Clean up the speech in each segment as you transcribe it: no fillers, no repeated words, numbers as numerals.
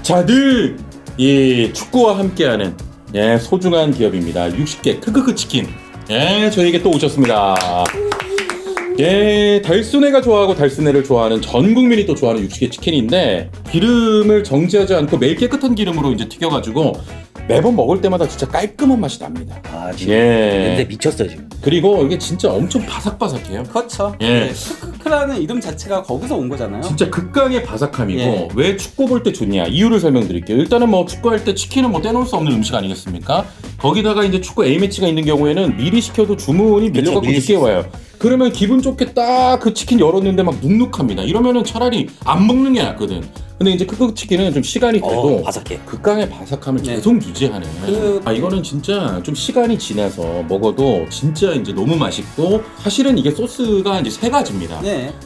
자, 늘 이 축구와 함께하는 소중한 기업입니다. 60개 크크크 치킨. 저에게 또 오셨습니다. 달순애가 좋아하고 달순애를 좋아하는 전 국민이 또 좋아하는 60개 치킨인데 기름을 정지하지 않고 매일 깨끗한 기름으로 이제 튀겨가지고 매번 먹을 때마다 진짜 깔끔한 맛이 납니다. 아 지금 근데 미쳤어요 지금. 그리고 이게 진짜 엄청 바삭바삭해요. 그렇죠. 크크크라는 이름 자체가 거기서 온 거잖아요. 진짜 극강의 바삭함이고 왜 축구 볼 때 좋냐 이유를 설명드릴게요. 일단은 뭐 축구할 때 치킨은 뭐 떼놓을 수 없는 음식 아니겠습니까? 거기다가 이제 축구 A매치가 있는 경우에는 미리 시켜도 주문이 밀려갖고 늦게 와요. 그러면 기분 좋게 딱 그 치킨 열었는데 막 눅눅합니다. 이러면은 차라리 안 먹는 게 낫거든. 근데 이제 크크 치킨은 좀 시간이 돼도 바삭해. 극강의 바삭함을 계속 유지하는. 이거는 진짜 좀 시간이 지나서 먹어도 진짜 이제 너무 맛있고 사실은 이게 소스가 이제 세 가지입니다.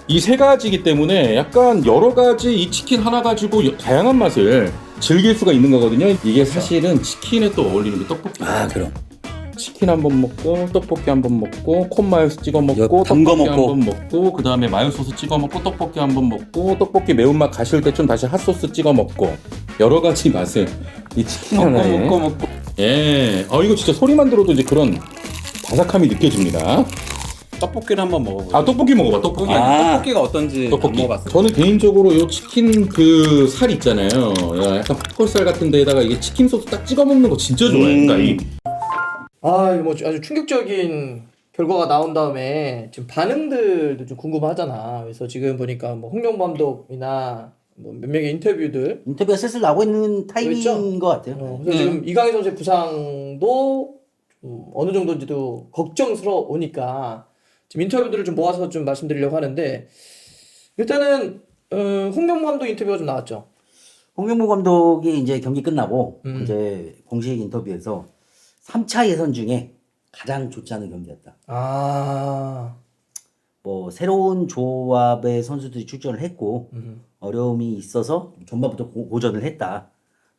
이 세 가지이기 때문에 약간 여러 가지 이 치킨 하나 가지고 다양한 맛을 즐길 수가 있는 거거든요. 이게 사실은 치킨에 또 어울리는 게 떡볶이. 아 그럼. 치킨 한번 먹고 떡볶이 한번 먹고 콘마요스 찍어 먹고 담궈 떡볶이 먹고. 한번 먹고 그 다음에 마요 소스 찍어 먹고 떡볶이 한번 먹고 떡볶이 매운맛 가실 때 좀 다시 핫소스 찍어 먹고 여러 가지 맛을 이 치킨 하나에 먹고 이거 진짜 소리만 들어도 이제 그런 바삭함이 느껴집니다. 떡볶이를 한번 먹어보죠. 아 떡볶이 먹어봐 떡볶이. 떡볶이가 어떤지 안 떡볶이. 먹어봤어요. 저는 개인적으로 요 치킨 그 살 있잖아요. 약간 퍽퍽살 같은 데다가 이게 치킨 소스 딱 찍어 먹는 거 진짜 좋아해요. 그러니까 이 이거 뭐 아주 충격적인 결과가 나온 다음에 지금 반응들도 좀 궁금하잖아. 그래서 지금 보니까 뭐 홍명 감독이나 뭐 몇 명의 인터뷰가 슬슬 나오고 있는 타이밍인 그렇죠? 것 같아요. 그래서 지금 이강인 선수의 부상도 좀 어느 정도인지도 걱정스러우니까 지금 인터뷰들을 좀 모아서 좀 말씀드리려고 하는데 일단은 홍명 감독 인터뷰가 좀 나왔죠. 홍명보 감독이 이제 경기 끝나고 음. 이제 공식 인터뷰에서 3차 예선 중에 가장 좋지 않은 경기였다. 뭐 새로운 조합의 선수들이 출전을 했고 어려움이 있어서 전반부터 고전을 했다.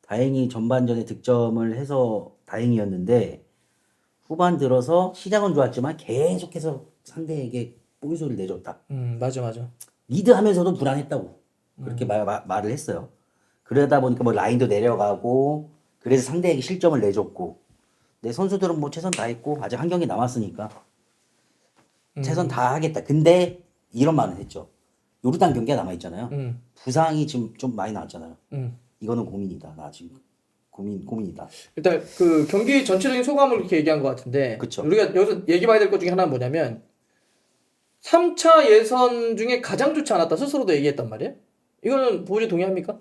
다행히 전반전에 득점을 해서 다행이었는데 후반 들어서 시작은 좋았지만 계속해서 상대에게 뽕소리를 내줬다. 맞아. 리드하면서도 불안했다고 그렇게 말을 했어요. 그러다 보니까 뭐 라인도 내려가고 그래서 상대에게 실점을 내줬고 내 선수들은 뭐 최선 다했고 아직 한 경기 남았으니까 최선 다하겠다. 근데 이런 말을 했죠. 요르단 경기가 남아있잖아요. 부상이 지금 좀 많이 나왔잖아요. 이거는 고민이다. 나 지금 고민이다. 일단 그 경기 전체적인 소감을 이렇게 얘기한 것 같은데 그쵸. 우리가 여기서 얘기해봐야 될 것 중에 하나는 뭐냐면 3차 예선 중에 가장 좋지 않았다 스스로도 얘기했단 말이에요. 이거는 보호지 동의합니까?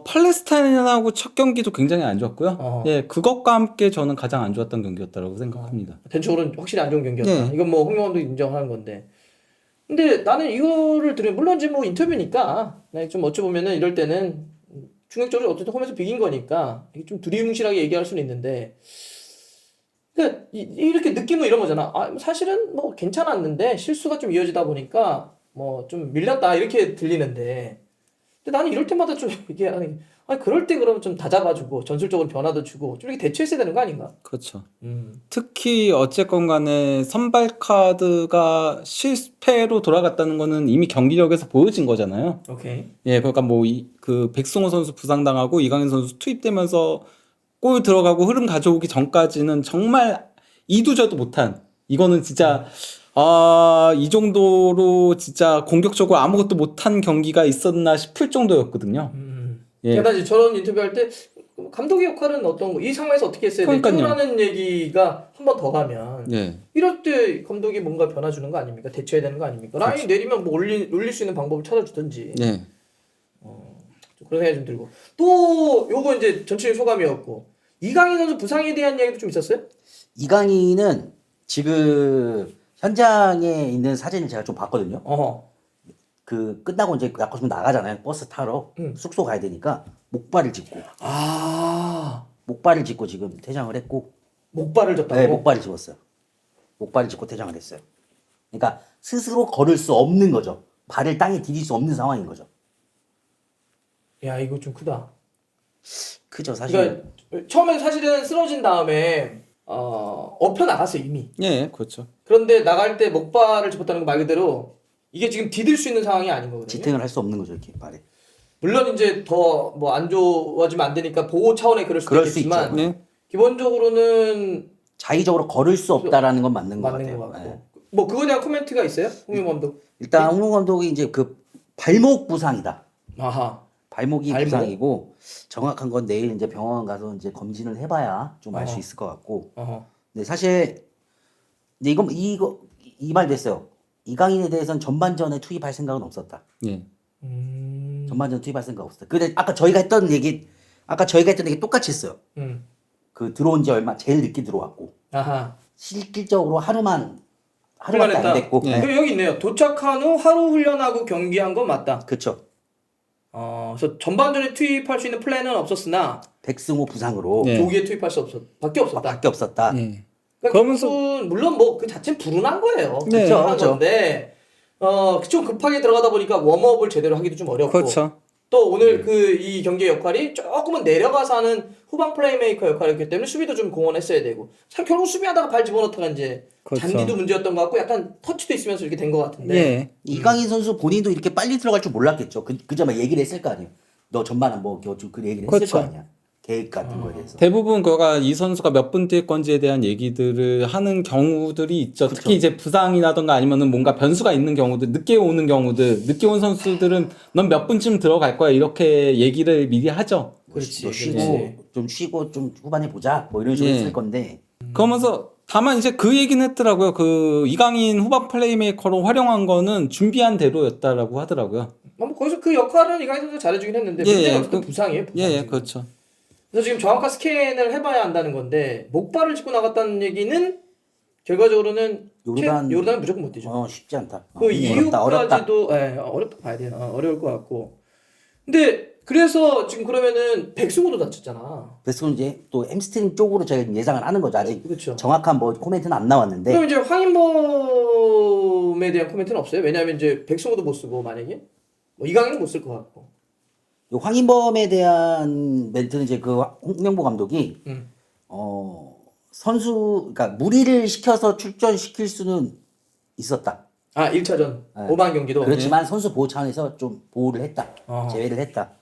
팔레스타인하고 첫 경기도 굉장히 안 좋았고요. 어허. 그것과 함께 저는 가장 안 좋았던 경기였다고 생각합니다. 전적으로는 확실히 안 좋은 경기였다. 네. 이건 뭐 홍명감도 인정하는 건데. 근데 나는 이거를 들으면 물론 이제 뭐 인터뷰니까 좀 어찌 보면은 이럴 때는 충격적으로 어쨌든 홈에서 비긴 거니까 이게 좀 두리뭉실하게 얘기할 수는 있는데. 그러니까 이렇게 느낌은 이런 거잖아. 사실은 뭐 괜찮았는데 실수가 좀 이어지다 보니까 뭐 좀 밀렸다 이렇게 들리는데. 근데 나는 이럴 때마다 좀 이게 아니 그럴 때 그러면 좀 다잡아주고 전술적으로 변화도 주고 좀 이렇게 대처했어야 되는 거 아닌가? 그렇죠. 특히 어쨌건 간에 선발 카드가 실패로 돌아갔다는 거는 이미 경기력에서 보여진 거잖아요. 오케이. 그러니까 뭐 그 백승호 선수 부상당하고 이강인 선수 투입되면서 골 들어가고 흐름 가져오기 전까지는 정말 이도저도 못한 이거는 진짜 이 정도로 진짜 공격적으로 아무것도 못한 경기가 있었나 싶을 정도였거든요. 그러니까 이제 저런 인터뷰할 때 감독의 역할은 어떤 거, 이 상황에서 어떻게 했어야 되지라는 얘기가 한 번 더 가면 이럴 때 감독이 뭔가 변화 주는 거 아닙니까? 대처해야 되는 거 아닙니까? 라인 내리면 뭐 올릴 수 있는 방법을 찾아주든지. 좀 그런 생각이 좀 들고 또 요거 이제 전체적인 소감이었고 이강인 선수 부상에 대한 얘기도 좀 있었어요? 이강인은 지금 현장에 있는 사진을 제가 좀 봤거든요. 그 끝나고 이제 약간 좀 나가잖아요. 버스 타러 숙소 가야 되니까 목발을 짚고 지금 퇴장을 했고 목발을 졌다고? 네, 목발을 짚었어요. 목발을 짚고 퇴장을 했어요. 그러니까 스스로 걸을 수 없는 거죠. 발을 땅에 디딜 수 없는 상황인 거죠. 야 이거 좀 크다. 그죠 사실. 그러니까 처음에 사실은 쓰러진 다음에 엎혀 나갔어요 이미. 그렇죠. 그런데 나갈 때 목발을 짚었다는 거 말 그대로 이게 지금 디딜 수 있는 상황이 아닌 거거든요. 지탱을 할 수 없는 거죠 이렇게 발에. 물론 이제 더 뭐 안 좋아지면 안 되니까 보호 차원의 그럴 수도 그럴 수 있겠지만 네. 기본적으로는 자의적으로 걸을 수 없다라는 건 맞는 것 맞는 같아요. 것 같고. 예. 뭐 그거에 대한 코멘트가 있어요? 홍명 감독. 일단 홍명 감독이 이제 그 발목 부상이다. 아하. 발목이 발목? 부상이고 정확한 건 내일 이제 병원 가서 이제 검진을 해봐야 좀 알 수 어허. 있을 것 같고. 어허. 근데 사실 근데 이 말 됐어요. 이강인에 대해서는 전반전에 투입할 생각은 없었다. 예. 전반전 투입할 생각 없었다. 근데 아까 저희가 했던 얘기 똑같이 했어요. 그 들어온 지 얼마 제일 늦게 들어왔고 아하. 실질적으로 하루밖에 훈련했다. 안 됐고. 예. 그럼 여기 있네요. 도착한 후 하루 훈련하고 경기한 건 맞다. 그렇죠. 그래서 전반전에 투입할 수 있는 플랜은 없었으나 백승호 부상으로 예. 조기에 투입할 수 밖에 없었다. 밖에 없었다. 예. 그러니까 그러면서- 결국은 물론 뭐 그 자체는 불운한 거예요. 네. 불운한 그렇죠. 건데 좀 급하게 들어가다 보니까 웜업을 제대로 하기도 좀 어렵고 그렇죠. 또 오늘 그 이 경기의 역할이 조금은 내려가서 하는 후방 플레이메이커 역할이었기 때문에 수비도 좀 공헌했어야 되고 사실 결국 수비하다가 발 집어넣다가 이제 그렇죠. 잔디도 문제였던 것 같고 약간 터치도 있으면서 이렇게 된 것 같은데 예. 이강인 선수 본인도 이렇게 빨리 들어갈 줄 몰랐겠죠. 그저만 얘기를 했을 거 아니에요. 너 전반은 뭐 그 얘기를 했을 그렇죠. 거 아니야. 계획 같은 거에 대해서. 대부분 그가 이 선수가 몇 분 뛸 건지에 대한 얘기들을 하는 경우들이 있죠. 특히 이제 부상이라던가 아니면은 뭔가 변수가 있는 경우들, 늦게 오는 경우들, 늦게 온 선수들은 넌 몇 분쯤 들어갈 거야 이렇게 얘기를 미리 하죠. 그렇지. 너 쉬고 그렇지. 좀 쉬고 좀 후반에 보자. 뭐 이런 식으로 예. 했을 건데. 그러면서 다만 이제 그 얘기는 했더라고요. 그 이강인 후방 플레이메이커로 활용한 거는 준비한 대로였다라고 하더라고요. 뭐 거기서 그 역할은 이강인 선수가 잘해주긴 했는데 예, 문제가 예. 없었던 부상이에요. 부상 예, 예, 지금. 그렇죠. 그래서 지금 정확한 스캔을 해봐야 한다는 건데 목발을 짚고 나갔다는 얘기는 결과적으로는 요르단은 무조건 못 뛰죠. 쉽지 않다. 그 어렵다. 이후까지도 어렵다 봐야 돼요. 어려울 것 같고. 근데 그래서 지금 그러면은 백승호도 다쳤잖아. 그래서 이제 또 햄스트링 쪽으로 저희가 예상을 하는 거죠. 아직 그렇죠. 정확한 뭐 코멘트는 안 나왔는데. 그럼 이제 황인범에 대한 코멘트는 없어요? 왜냐하면 이제 백승호도 못 쓰고 만약에 뭐 이강인은 못 쓸 것 같고. 요 황인범에 대한 멘트는 이제 그 홍명보 감독이 선수 그러니까 무리를 시켜서 출전시킬 수는 있었다. 1차전 네. 오만 경기도. 그렇지만 선수 보호 차원에서 좀 보호를 했다. 어. 제외를 했다.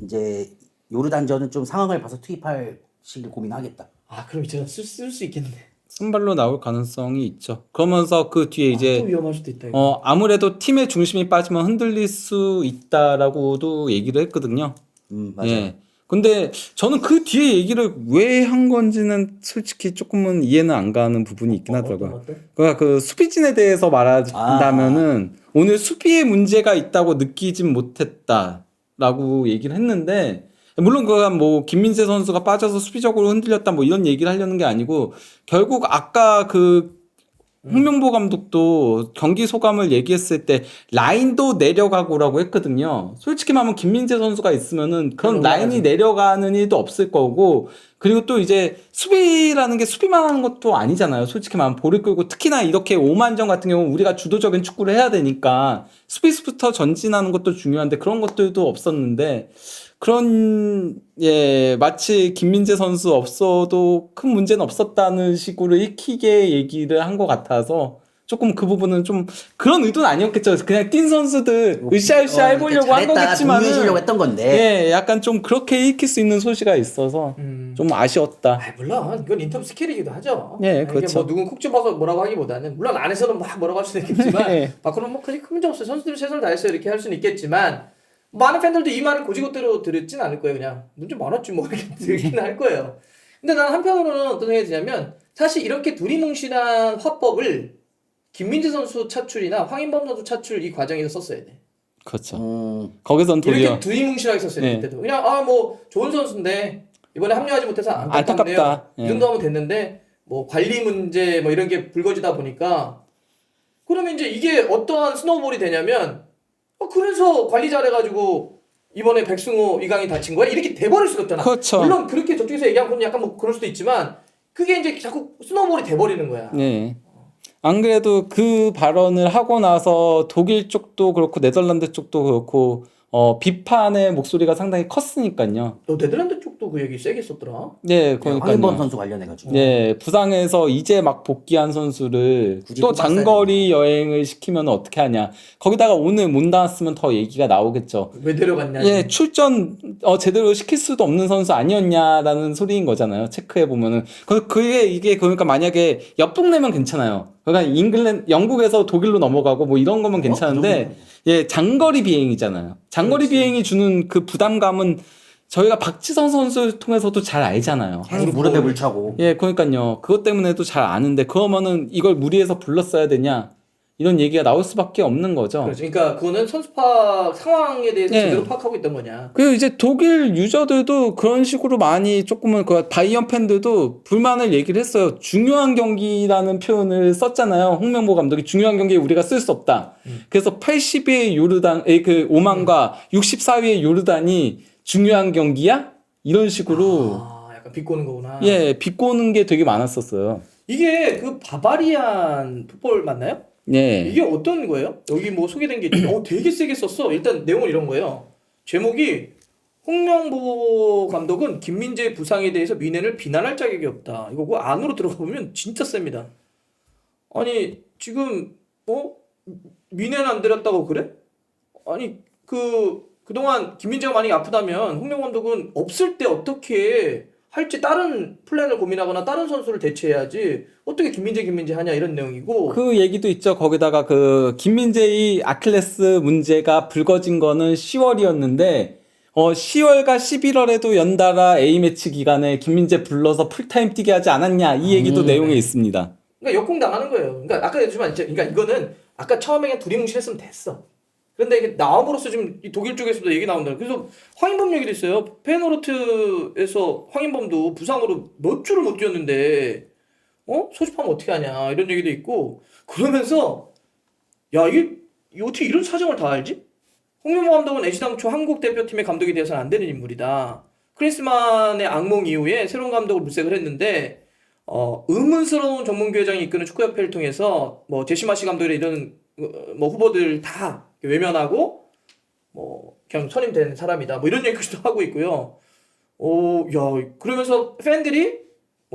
이제 요르단전은 좀 상황을 봐서 투입할 시기를 고민하겠다. 그럼 이제 쓸 수 있겠네. 선발로 나올 가능성이 있죠. 그러면서 그 뒤에 이제 또 위험할 수도 있다. 이거. 아무래도 팀의 중심이 빠지면 흔들릴 수 있다라고도 얘기를 했거든요. 맞아요. 예. 근데 저는 그 뒤에 얘기를 왜 한 건지는 솔직히 조금은 이해는 안 가는 부분이 있긴 하더라고요. 어떤? 그러니까 그 수비진에 대해서 말한다면은 오늘 수비에 문제가 있다고 느끼진 못했다라고 얘기를 했는데 물론 그건 뭐 김민재 선수가 빠져서 수비적으로 흔들렸다 뭐 이런 얘기를 하려는 게 아니고 결국 아까 그 홍명보 감독도 경기 소감을 얘기했을 때 라인도 내려가고라고 했거든요. 솔직히 말하면 김민재 선수가 있으면은 그런 라인이 내려가는 일도 없을 거고 그리고 또 이제 수비라는 게 수비만 하는 것도 아니잖아요. 솔직히 말하면 볼을 끌고 특히나 이렇게 오만전 같은 경우는 우리가 주도적인 축구를 해야 되니까 수비수부터 전진하는 것도 중요한데 그런 것들도 없었는데 그런 마치 김민재 선수 없어도 큰 문제는 없었다는 식으로 익히게 얘기를 한 것 같아서 조금 그 부분은 좀 그런 의도는 아니었겠죠. 그냥 뛴 선수들 으쌰으쌰 해보려고 한 거겠지만은 동요해주려고 했던 건데. 약간 좀 그렇게 익힐 수 있는 소지가 있어서 좀 아쉬웠다. 물론 이건 인터뷰 스킬이기도 하죠. 예, 이게 그렇죠. 뭐 누군 콕 집어서 뭐라고 하기보다는 물론 안에서는 막 뭐라고 할 수는 있겠지만 예. 밖으로는 뭐 크게 큰 문제 없어요. 선수들이 최선을 다했어요. 이렇게 할 수는 있겠지만 많은 팬들도 이 말을 고지고대로 들었진 않을 거예요. 그냥 문제 많았지 뭐 이렇게 들긴 할 거예요. 근데 난 한편으로는 어떤 생각이 드냐면 사실 이렇게 두리뭉실한 화법을 김민재 선수 차출이나 황인범 선수 차출 이 과정에서 썼어야 돼. 그렇죠. 거기선 도리어 이렇게 두리뭉실하게 썼어야 네. 돼. 그냥 뭐 좋은 선수인데 이번에 합류하지 못해서 안타깝네요. 안타깝다. 이 정도 하면 됐는데 뭐 관리 문제 뭐 이런 게 불거지다 보니까 그러면 이제 이게 어떠한 스노우볼이 되냐면 그래서 관리 잘해가지고 이번에 백승호 이강인 다친 거야 이렇게 돼버릴 수가 없잖아. 그렇죠. 물론 그렇게 저쪽에서 얘기한 건 약간 뭐 그럴 수도 있지만 그게 이제 자꾸 스노우볼이 돼버리는 거야. 네. 안 그래도 그 발언을 하고 나서 독일 쪽도 그렇고 네덜란드 쪽도 그렇고 비판의 목소리가 상당히 컸으니까요. 너 네덜란드 쪽도 한국도 그 얘기 세게 썼더라. 네, 황인범 그러니까요. 선수 관련해가지고. 네, 부상에서 이제 막 복귀한 선수를 굳이 또 또 빡세네. 장거리 여행을 시키면 어떻게 하냐. 거기다가 오늘 못 나왔으면 더 얘기가 나오겠죠. 왜 데려갔냐. 예, 출전 제대로 시킬 수도 없는 선수 아니었냐라는 소리인 거잖아요. 체크해 보면은 그게 이게 그러니까 만약에 옆동 내면 괜찮아요. 그러니까 영국에서 독일로 넘어가고 뭐 이런 거면 괜찮은데 예, 장거리 비행이잖아요. 장거리 그렇지. 비행이 주는 그 부담감은 저희가 박지성 선수를 통해서도 잘 알잖아요. 계속 무릎에 물 차고. 예, 그러니까요. 그것 때문에도 잘 아는데 그러면은 이걸 무리해서 불렀어야 되냐 이런 얘기가 나올 수밖에 없는 거죠. 그렇죠. 그러니까 그거는 선수 파악 상황에 대해서 네. 제대로 파악하고 있던 거냐. 그리고 이제 독일 유저들도 그런 식으로 많이 조금은 그 바이언 팬들도 불만을 얘기를 했어요. 중요한 경기라는 표현을 썼잖아요. 홍명보 감독이 중요한 경기에 우리가 쓸 수 없다. 그래서 80위의 요르단, 그 오만과 64위의 요르단이 중요한 경기야? 이런 식으로 약간 비꼬는 거구나. 예, 비꼬는 게 되게 많았었어요. 이게 그 바바리안 풋볼 맞나요? 네. 이게 어떤 거예요? 여기 뭐 소개된 게 있죠. 되게 세게 썼어. 일단 내용은 이런 거예요. 제목이 홍명보 감독은 김민재의 부상에 대해서 민해를 비난할 자격이 없다. 이거 그 안으로 들어가 보면 진짜 셉니다. 아니 지금 민해는 안 데렸다고 그래? 아니 그동안 김민재가 만약에 아프다면 홍명보 감독은 없을 때 어떻게 할지 다른 플랜을 고민하거나 다른 선수를 대체해야지 어떻게 김민재 하냐 이런 내용이고 그 얘기도 있죠. 거기다가 그 김민재의 아킬레스 문제가 불거진 거는 10월이었는데 10월과 11월에도 연달아 A매치 기간에 김민재 불러서 풀타임 뛰게 하지 않았냐 이 얘기도 내용에 있습니다. 그러니까 역공당하는 거예요. 그러니까 아까 얘기했지만 그러니까 이거는 아까 처음에 그냥 두리뭉실했으면 됐어. 그런데 이게 나옴으로써 지금 이 독일 쪽에서도 얘기 나온다. 그래서 황인범 얘기도 있어요. 페노르트에서 황인범도 부상으로 몇 주를 못 뛰었는데 소집하면 어떻게 하냐 이런 얘기도 있고 그러면서 야 이게 어떻게 이런 사정을 다 알지? 홍명보 감독은 애시당초 한국 대표팀의 감독이 되어서는 안 되는 인물이다. 크리스만의 악몽 이후에 새로운 감독을 물색을 했는데 의문스러운 전문기 회장이 이끄는 축구협회를 통해서 뭐 제시마시 감독이나 이런 뭐 후보들 다 외면하고 뭐 그냥 선임된 사람이다 뭐 이런 얘기도 하고 있고요. 야 그러면서 팬들이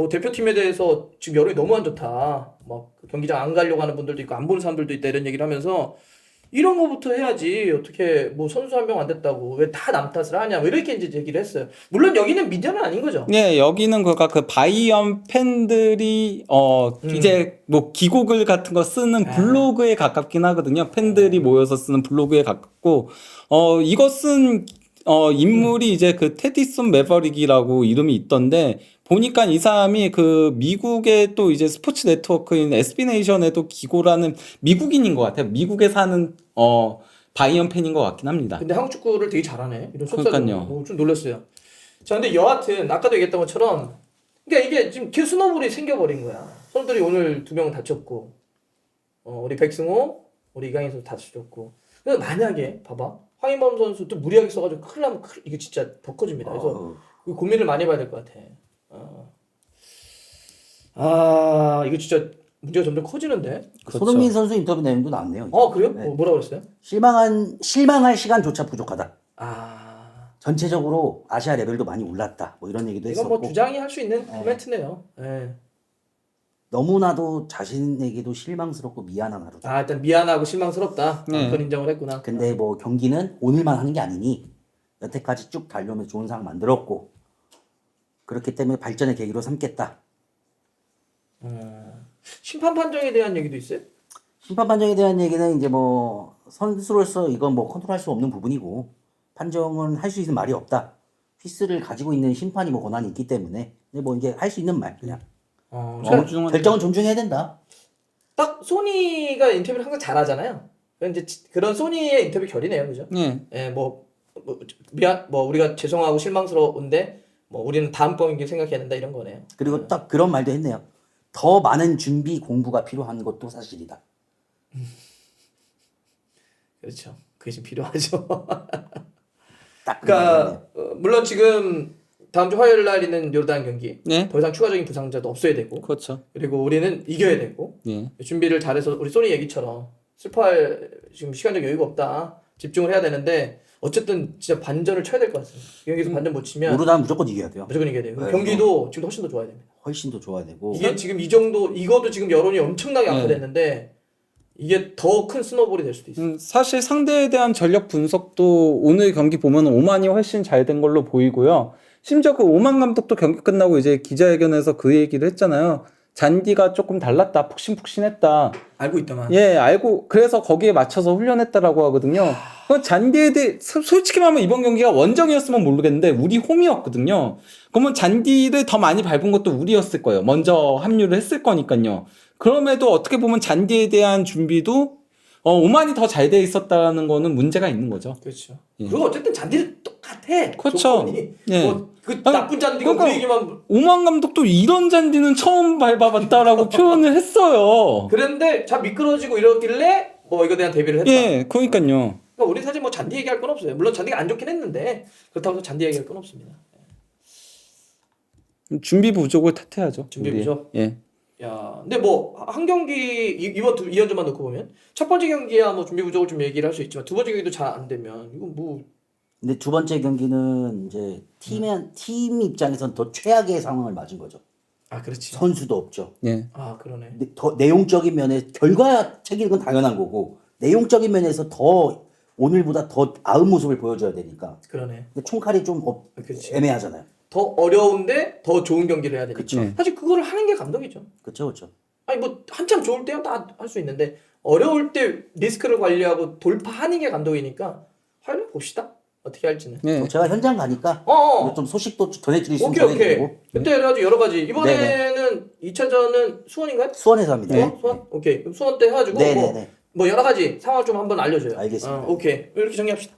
대표팀에 대해서 지금 여론이 너무 안 좋다. 막 경기장 안 가려고 하는 분들도 있고 안 보는 사람들도 있다 이런 얘기를 하면서 이런 거부터 해야지 어떻게 뭐 선수 한 명 안 됐다고 왜 다 남 탓을 하냐 뭐 이렇게 이제 얘기를 했어요. 물론 여기는 민재는 아닌 거죠. 네, 여기는 그 바이언 팬들이 이제 뭐 기고글 같은 거 쓰는 블로그에 가깝긴 하거든요. 팬들이 모여서 쓰는 블로그에 가깝고 이것은 인물이 이제 그 테디슨 매버릭이라고 이름이 있던데 보니까 이 사람이 그 미국의 또 이제 스포츠 네트워크인 SB네이션에도 기고라는 미국인인 것 같아요. 미국에 사는 바이언 팬인 것 같긴 합니다. 근데 한국 축구를 되게 잘하네. 이런 그러니까요. 좀 놀랐어요. 자, 근데 여하튼 아까도 얘기했던 것처럼 그러니까 이게 지금 계속 스노볼이 생겨버린 거야. 선수들이 오늘 2명 다쳤고 우리 백승호, 우리 이강인 선수 다쳤고. 그래서 만약에 봐봐 황인범 선수 또 무리하게 써가지고 큰일 나면 이게 진짜 더 커집니다. 그래서 고민을 많이 해봐야 될 것 같아. 이거 진짜 문제가 점점 커지는데. 그렇죠. 손흥민 선수 인터뷰 내용도 나왔네요. 그래요? 네. 뭐라 그랬어요? 실망할 시간조차 부족하다. 아, 전체적으로 아시아 레벨도 많이 올랐다. 뭐 이런 얘기도 이건 했었고. 뭐 주장이 할 수 있는 코멘트네요. 네. 너무나도 자신에게도 실망스럽고 미안한 하루다. 일단 미안하고 실망스럽다. 네. 그건 인정을 했구나. 근데 뭐 경기는 오늘만 하는 게 아니니 여태까지 쭉 달려오면서 좋은 상황 만들었고 그렇기 때문에 발전의 계기로 삼겠다. 심판 판정에 대한 얘기도 있어요? 심판 판정에 대한 얘기는 이제 뭐 선수로서 이건 뭐 컨트롤할 수 없는 부분이고 판정은 할 수 있는 말이 없다. 휘스를 가지고 있는 심판이 뭐 권한이 있기 때문에 근데 뭐 이게 할 수 있는 말 그냥 결정은 존중해야 된다. 딱 소니가 인터뷰를 항상 잘하잖아요. 이제 그런 소니의 인터뷰 결이네요, 그죠? 네. 예, 미안, 우리가 죄송하고 실망스러운데 우리는 다음번 게 생각해야 된다 이런 거네요. 그리고 딱 그런 말도 했네요. 더 많은 준비 공부가 필요한 것도 사실이다. 그렇죠. 그게 지금 필요하죠. 딱 그러니까 물론 지금 다음 주 화요일 날 있는 요르단 경기 네. 더 이상 추가적인 부상자도 없어야 되고 그렇죠. 그리고 우리는 이겨야 되고 예. 준비를 잘해서 우리 소니 얘기처럼 슬퍼할 지금 시간적 여유가 없다 집중을 해야 되는데 어쨌든 진짜 반전을 쳐야 될 것 같습니다. 경기에서 반전 못 치면 오르다면 무조건 이겨야 돼요. 무조건 이겨야 돼요. 네, 경기도 지금 훨씬 더 좋아야 됩니다. 훨씬 더 좋아야 되고. 이게 지금 이 정도 이거도 지금 여론이 엄청나게 악화됐는데 이게 더 큰 스노볼이 될 수도 있어요. 사실 상대에 대한 전력 분석도 오늘 경기 보면 오만이 훨씬 잘 된 걸로 보이고요. 심지어 그 오만 감독도 경기 끝나고 이제 기자회견에서 그 얘기를 했잖아요. 잔디가 조금 달랐다, 푹신푹신했다. 알고 있다만. 예, 알고 그래서 거기에 맞춰서 훈련했다라고 하거든요. 그 잔디에 대해 솔직히 말하면 이번 경기가 원정이었으면 모르겠는데 우리 홈이었거든요. 그러면 잔디를 더 많이 밟은 것도 우리였을 거예요. 먼저 합류를 했을 거니까요. 그럼에도 어떻게 보면 잔디에 대한 준비도 오만이 더 잘 돼 있었다는 거는 문제가 있는 거죠. 그렇죠. 예. 그리고 어쨌든 잔디는 똑같아. 그렇죠. 조건이. 예. 그 아니, 나쁜 잔디가 그러니까 우리에게만 오만 감독도 이런 잔디는 처음 밟아봤다라고 표현을 했어요. 그런데 잘 미끄러지고 이러길래 뭐 이거 대한 대비를 했다. 예, 그러니까요. 그러니까 우리 사실 뭐 잔디 얘기할 건 없어요. 물론 잔디가 안 좋긴 했는데 그렇다고 해서 잔디 얘기할 건 없습니다. 준비 부족을 탓해야죠. 준비 우리. 부족? 예. 야, 근데 뭐 한 경기 이번 2연전만 놓고 보면 첫 번째 경기야 뭐 준비 부족을 좀 얘기를 할 수 있지만 두 번째 경기도 잘 안 되면 이거 뭐 근데 두 번째 경기는 이제 팀 입장에선 더 최악의 상황을 맞은 거죠. 아 그렇지. 선수도 없죠. 예. 아 그러네. 근데 더 내용적인 면에 결과 책임은 당연한 거고 내용적인 면에서 더 오늘보다 더 나은 모습을 보여줘야 되니까. 그러네. 근데 총칼이 좀 그치. 애매하잖아요. 더 어려운데 더 좋은 경기를 해야 되니까. 그쵸. 사실 그거를 하는 게 감독이죠. 그렇죠, 그렇죠. 아니 뭐 한참 좋을 때야 다 할 수 있는데 어려울 때 리스크를 관리하고 돌파하는 게 감독이니까 활용 봅시다. 어떻게 할지는. 예. 제가 현장 가니까 어. 좀 소식도 전해드릴 수 있으면 오케이 오케이. 전해드리고. 그때 여러 가지 여러 가지. 이번에는 2차전은 수원인가요? 수원에서 합니다. 수원? 수원? 오케이. 그럼 수원 때 해가지고 네네네. 뭐 여러 가지 상황 좀 한번 알려줘요. 알겠습니다. 오케이. 이렇게 정리합시다.